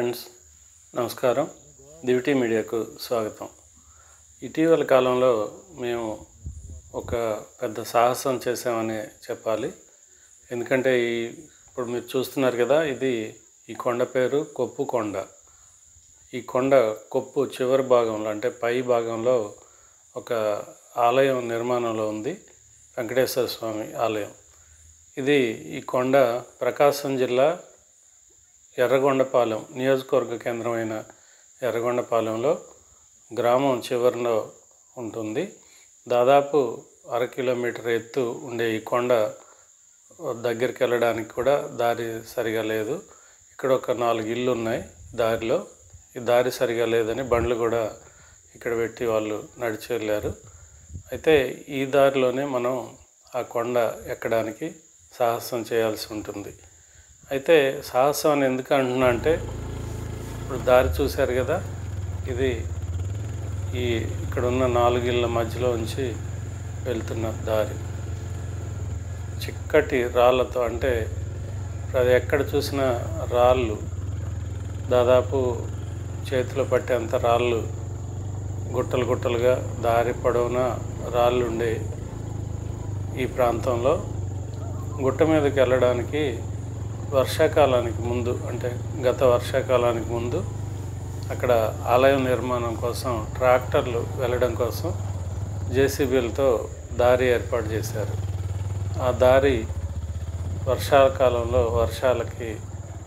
Friends, నమస్కారం. దివిటీ మీడియాకు స్వాగతం. ఇటీవల కాలంలో మేము ఒక పెద్ద సాహసం చేసామని చెప్పాలి. ఎందుకంటే ఇప్పుడు మీరు చూస్తున్నారు కదా, ఇది ఈ కొండ పేరు కొప్పు కొండ. ఈ కొండ కొప్పు చివరి భాగంలో అంటే పై భాగంలో ఒక ఆలయం నిర్మాణంలో ఉంది, వెంకటేశ్వర స్వామి ఆలయం. ఇది ఈ కొండ ప్రకాశం జిల్లా ఎర్రగొండపాలెం నియోజకవర్గ కేంద్రమైన ఎర్రగొండపాలెంలో గ్రామం చివరిలో ఉంటుంది. దాదాపు 1/2 కిలోమీటర్ ఎత్తు ఉండే ఈ కొండ దగ్గరికి వెళ్ళడానికి కూడా దారి సరిగా లేదు. ఇక్కడ ఒక 4 ఇళ్ళు ఉన్నాయి దారిలో. ఈ దారి సరిగా లేదని బండ్లు కూడా ఇక్కడ పెట్టి వాళ్ళు నడిచి వెళ్ళారు. అయితే ఈ దారిలోనే మనం ఆ కొండ ఎక్కడానికి సాహసం చేయాల్సి ఉంటుంది. అయితే సాహసం అని ఎందుకు అంటున్నా అంటే, ఇప్పుడు దారి చూశారు కదా, ఇది ఇక్కడ ఉన్న 4 ఇళ్ళ మధ్యలో ఉంచి వెళ్తున్న దారి. చిక్కటి రాళ్ళతో, అంటే అది ఎక్కడ చూసినా రాళ్ళు, దాదాపు చేతిలో పట్టేంత రాళ్ళు, గుట్టలు గుట్టలుగా దారి పొడవునా రాళ్ళు ఉండే ఈ ప్రాంతంలో గుట్ట మీదకి వెళ్ళడానికి వర్షాకాలానికి ముందు, అంటే గత వర్షాకాలానికి ముందు అక్కడ ఆలయం నిర్మాణం కోసం ట్రాక్టర్లు వెళ్ళడం కోసం జేసీబీలతో దారి ఏర్పాటు చేశారు. ఆ దారి వర్షాకాలంలో వర్షాలకి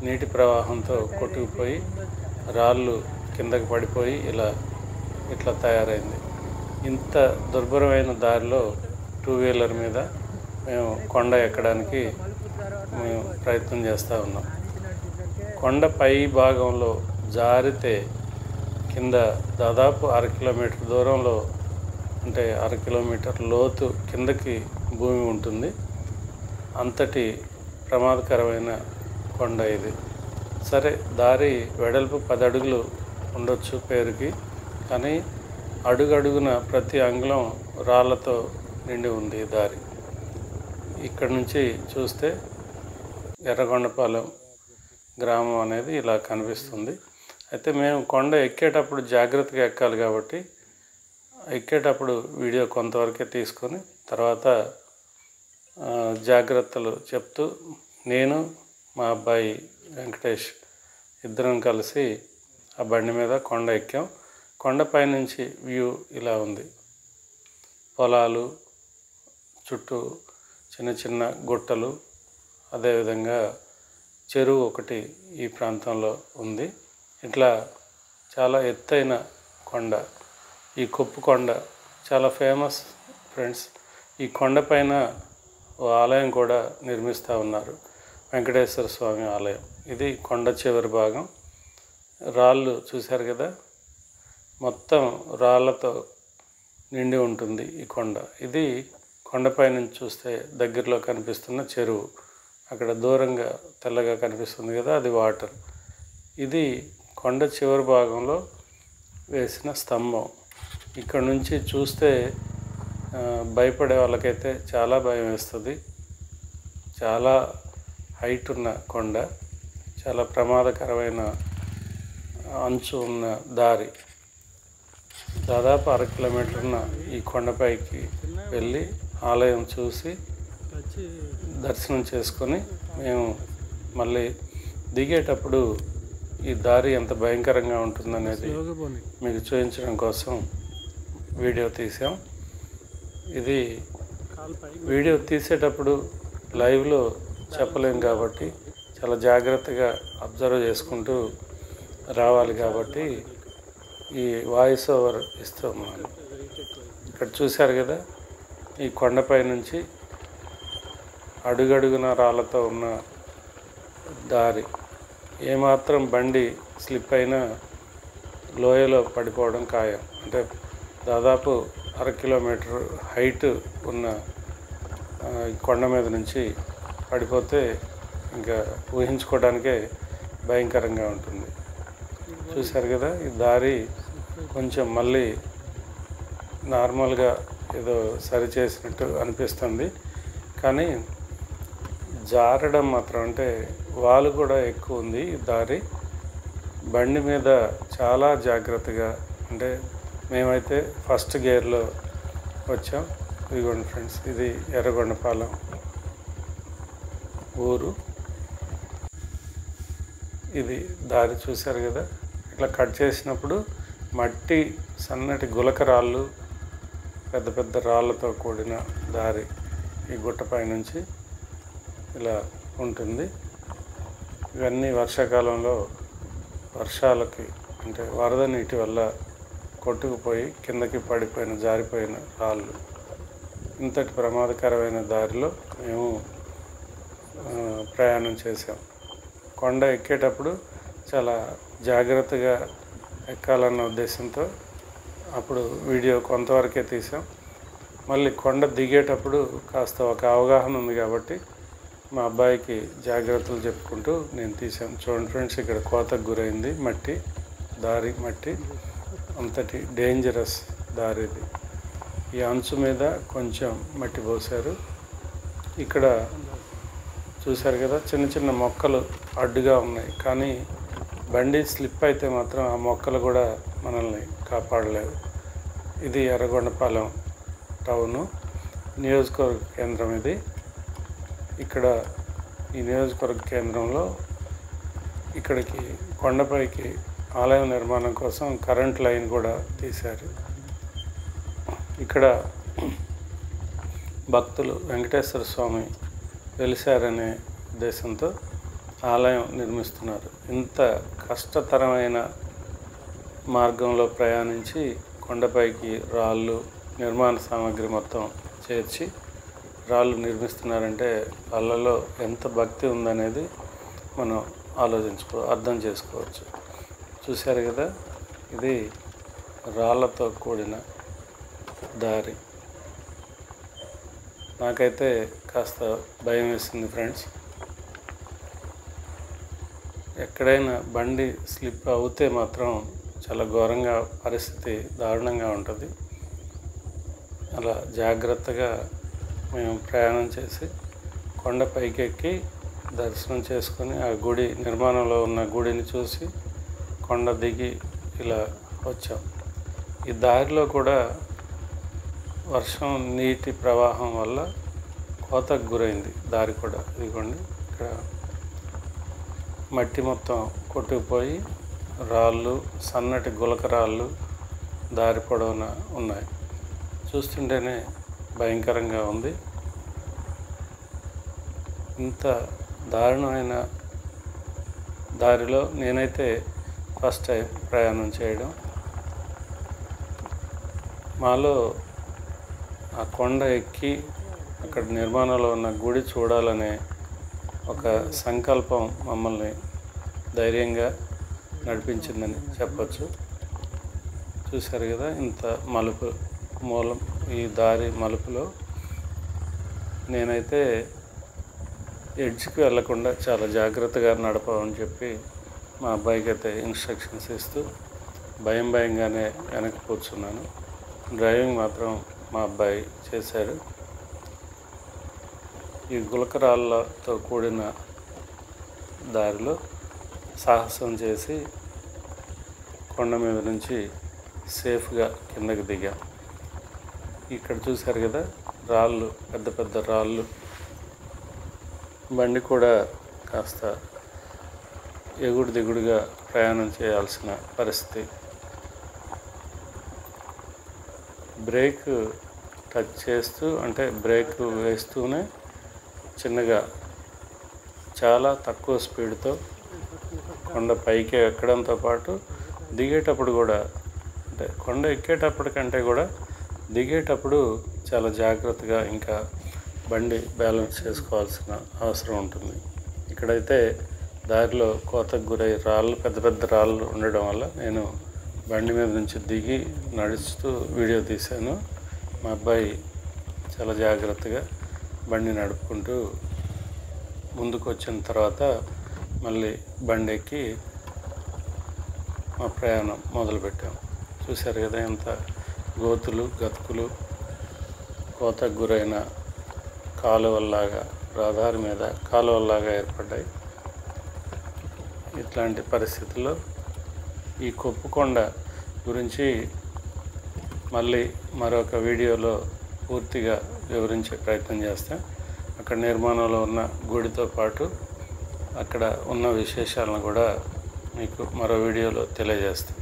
నీటి ప్రవాహంతో కొట్టుకుపోయి రాళ్ళు కిందకి పడిపోయి ఇట్లా తయారైంది. ఇంత దుర్భరమైన దారిలో 2 వీలర్ మీద మేము కొండ ఎక్కడానికి మేము ప్రయత్నం చేస్తూ ఉన్నాం. కొండ పై భాగంలో జారితే కింద దాదాపు 1/2 కిలోమీటర్ దూరంలో, అంటే 1/2 కిలోమీటర్ లోతు కిందకి భూమి ఉంటుంది. అంతటి ప్రమాదకరమైన కొండ ఇది. సరే, దారి వెడల్పు 10 అడుగులు ఉండొచ్చు పేరుకి, కానీ అడుగడుగున ప్రతి అంగుళం రాళ్ళతో నిండి ఉంది దారి. ఇక్కడ నుంచి చూస్తే ఎర్రగొండపాలెం గ్రామం అనేది ఇలా కనిపిస్తుంది. అయితే మేము కొండ ఎక్కేటప్పుడు జాగ్రత్తగా ఎక్కాలి కాబట్టి ఎక్కేటప్పుడు వీడియో కొంతవరకే తీసుకొని తర్వాత జాగ్రత్తలు చెప్తూ నేను మా అబ్బాయి వెంకటేష్ ఇద్దరం కలిసి ఆ బండి మీద కొండ ఎక్కాం. కొండపై నుంచి వ్యూ ఇలా ఉంది. పొలాలు, చుట్టూ చిన్న చిన్న గుట్టలు, అదేవిధంగా చెరువు ఒకటి ఈ ప్రాంతంలో ఉంది. ఇట్లా చాలా ఎత్తైన కొండ. ఈ కొప్పు కొండ చాలా ఫేమస్ ఫ్రెండ్స్. ఈ కొండపైన ఓ ఆలయం కూడా నిర్మిస్తూ ఉన్నారు, వెంకటేశ్వర స్వామి ఆలయం. ఇది కొండ చివరి భాగం. రాళ్ళు చూశారు కదా, మొత్తం రాళ్ళతో నిండి ఉంటుంది ఈ కొండ. ఇది కొండపై నుంచి చూస్తే దగ్గరలో కనిపిస్తున్న చెరువు. అక్కడ దూరంగా తెల్లగా కనిపిస్తుంది కదా, అది వాటర్. ఇది కొండ చివరి భాగంలో వేసిన స్తంభం. ఇక్కడ నుంచి చూస్తే భయపడే వాళ్ళకైతే చాలా భయం వేస్తుంది. చాలా హైట్ ఉన్న కొండ, చాలా ప్రమాదకరమైన అంచు ఉన్న దారి. దాదాపు 1/2 కిలోమీటర్ ఉన్న ఈ కొండపైకి వెళ్ళి ఆలయం చూసి దర్శనం చేసుకొని మేము మళ్ళీ దిగేటప్పుడు ఈ దారి ఎంత భయంకరంగా ఉంటుందనేది మీకు చూపించడం కోసం వీడియో తీసాం. ఇది వీడియో తీసేటప్పుడు లైవ్లో చెప్పలేం కాబట్టి చాలా జాగ్రత్తగా అబ్జర్వ్ చేసుకుంటూ రావాలి కాబట్టి ఈ వాయిస్ ఓవర్ ఇస్తున్నాను. ఇక్కడ చూశారు కదా, ఈ కొండపై నుంచి అడుగడుగున రాళ్ళతో ఉన్న దారి. ఏమాత్రం బండి స్లిప్ అయినా లోయలో పడిపోవడం ఖాయం. అంటే దాదాపు 1/2 కిలోమీటర్ హైట్ ఉన్న కొండ మీద నుంచి పడిపోతే ఇంకా ఊహించుకోవడానికే భయంకరంగా ఉంటుంది. చూశారు కదా, ఈ దారి కొంచెం మళ్ళీ నార్మల్గా ఏదో సరి చేసినట్టు అనిపిస్తుంది, కానీ జారడం మాత్రం, అంటే వాలు కూడా ఎక్కువ ఉంది ఈ దారి. బండి మీద చాలా జాగ్రత్తగా, అంటే మేమైతే ఫస్ట్ గేర్లో వచ్చాం. ఇదిగోండి ఫ్రెండ్స్, ఇది ఎర్రగొండపాలెం ఊరు. ఇది దారి చూశారు కదా, ఇట్లా కట్ చేసినప్పుడు మట్టి, సన్నటి గులక రాళ్ళు, పెద్ద పెద్ద రాళ్ళతో కూడిన దారి ఈ గుట్టపై నుంచి ఇలా ఉంటుంది. ఇవన్నీ వర్షాకాలంలో వర్షాలకి, అంటే వరద నీటి వల్ల కొట్టుకుపోయి కిందకి పడిపోయిన, జారిపోయిన రాళ్ళు. ఇంతటి ప్రమాదకరమైన దారిలో మేము ప్రయాణం చేసాం. కొండ ఎక్కేటప్పుడు చాలా జాగ్రత్తగా ఎక్కాలన్న ఉద్దేశంతో అప్పుడు వీడియో కొంతవరకే తీసాం. మళ్ళీ కొండ దిగేటప్పుడు కాస్త ఒక అవగాహన ఉంది కాబట్టి మా అబ్బాయికి జాగ్రత్తలు చెప్పుకుంటూ నేను తీసాను. చూడండి ఫ్రెండ్స్, ఇక్కడ కోతకు గురైంది మట్టి దారి. మట్టి అంతటి డేంజరస్ దారి ఇది. ఈ అంచు మీద కొంచెం మట్టి పోసారు. ఇక్కడ చూశారు కదా, చిన్న చిన్న మొక్కలు అడ్డుగా ఉన్నాయి, కానీ బండి స్లిప్ అయితే మాత్రం ఆ మొక్కలు కూడా మనల్ని కాపాడలేవు. ఇది ఎర్రగొండపాలెం టౌను, నియోజకవర్గ కేంద్రం ఇది. ఇక్కడ ఈ నియోజకవర్గ కేంద్రంలో ఇక్కడికి కొండపైకి ఆలయం నిర్మాణం కోసం కరెంట్ లైన్ కూడా తీశారు. ఇక్కడ భక్తులు వెంకటేశ్వర స్వామి వెలిశారనే ఉద్దేశంతో ఆలయం నిర్మిస్తున్నారు. ఇంత కష్టతరమైన మార్గంలో ప్రయాణించి కొండపైకి రాళ్ళు, నిర్మాణ సామాగ్రి మొత్తం చేర్చి రాళ్ళు నిర్మిస్తున్నారంటే వాళ్ళలో ఎంత భక్తి ఉందనేది మనం అర్థం చేసుకోవచ్చు. చూశారు కదా, ఇది రాళ్ళతో కూడిన దారి. నాకైతే కాస్త భయం వేసింది ఫ్రెండ్స్. ఎక్కడైనా బండి స్లిప్ అవుతే మాత్రం చాలా ఘోరంగా, పరిస్థితి దారుణంగా ఉంటుంది. అలా జాగ్రత్తగా మేము ప్రయాణం చేసి కొండ పైకెక్కి దర్శనం చేసుకొని ఆ గుడి, నిర్మాణంలో ఉన్న గుడిని చూసి కొండ దిగి ఇలా వచ్చాం. ఈ దారిలో కూడా వర్షం నీటి ప్రవాహం వల్ల కోతకు గురైంది దారి కూడా. ఇదిగోండి, ఇక్కడ మట్టి మొత్తం కొట్టుకుపోయి రాళ్ళు, సన్నటి గులక రాళ్ళు దారి పొడవున ఉన్నాయి. చూస్తుంటేనే భయంకరంగా ఉంది. ఇంత దారుణమైన దారిలో నేనైతే ఫస్ట్ టైం ప్రయాణం చేయడం. మాలో ఆ కొండ ఎక్కి అక్కడ నిర్మాణంలో ఉన్న గుడి చూడాలనే ఒక సంకల్పం మమ్మల్ని ధైర్యంగా నడిపించిందని చెప్పచ్చు. చూశారు కదా, ఇంత మలుపు మూలం, ఈ దారి మలుపులో నేనైతే ఎడ్జ్కి వెళ్లకుండా చాలా జాగ్రత్తగా నడపమని చెప్పి మా అబ్బాయికి అయితే ఇన్స్ట్రక్షన్స్ ఇస్తూ భయంగానే వెనక కూర్చున్నాను. డ్రైవింగ్ మాత్రం మా అబ్బాయి చేశాడు. ఈ గులకరాళ్ళతో కూడిన దారిలో సాహసం చేసి కొండ మీద నుంచి సేఫ్గా కిందకి దిగాం. ఇక్కడ చూశారు కదా, రాళ్ళు, పెద్ద పెద్ద రాళ్ళు. బండి కూడా కాస్త ఎగుడు దిగుడుగా ప్రయాణం చేయాల్సిన పరిస్థితి. బ్రేక్ టచ్ చేస్తూ, అంటే బ్రేక్ వేస్తూనే చిన్నగా చాలా తక్కువ స్పీడ్తో కొండ పైకి ఎక్కడంతో పాటు దిగేటప్పుడు కూడా, అంటే కొండ ఎక్కేటప్పటికంటే కూడా దిగేటప్పుడు చాలా జాగ్రత్తగా ఇంకా బండి బ్యాలెన్స్ చేసుకోవాల్సిన అవసరం ఉంటుంది. ఇక్కడైతే దారిలో కోతకు గురై రాళ్ళు, పెద్ద పెద్ద రాళ్ళు ఉండడం వల్ల నేను బండి మీద నుంచి దిగి నడుస్తూ వీడియో తీశాను. మా అబ్బాయి చాలా జాగ్రత్తగా బండి నడుపుకుంటూ ముందుకు వచ్చిన తర్వాత మళ్ళీ బండి ఎక్కి మా ప్రయాణం మొదలుపెట్టాం. చూశారు కదా, ఎంత గోతులు, గతుకులు, కోతకు గురైన కాలువల్లాగా, రహదారి మీద కాలువల్లాగా ఏర్పడ్డాయి. ఇట్లాంటి పరిస్థితుల్లో ఈ కొప్పుకొండ గురించి మళ్ళీ మరొక వీడియోలో పూర్తిగా వివరించే ప్రయత్నం చేస్తాం. అక్కడ నిర్మాణంలో ఉన్న గుడితో పాటు అక్కడ ఉన్న విశేషాలను కూడా మీకు మరో వీడియోలో తెలియజేస్తాం.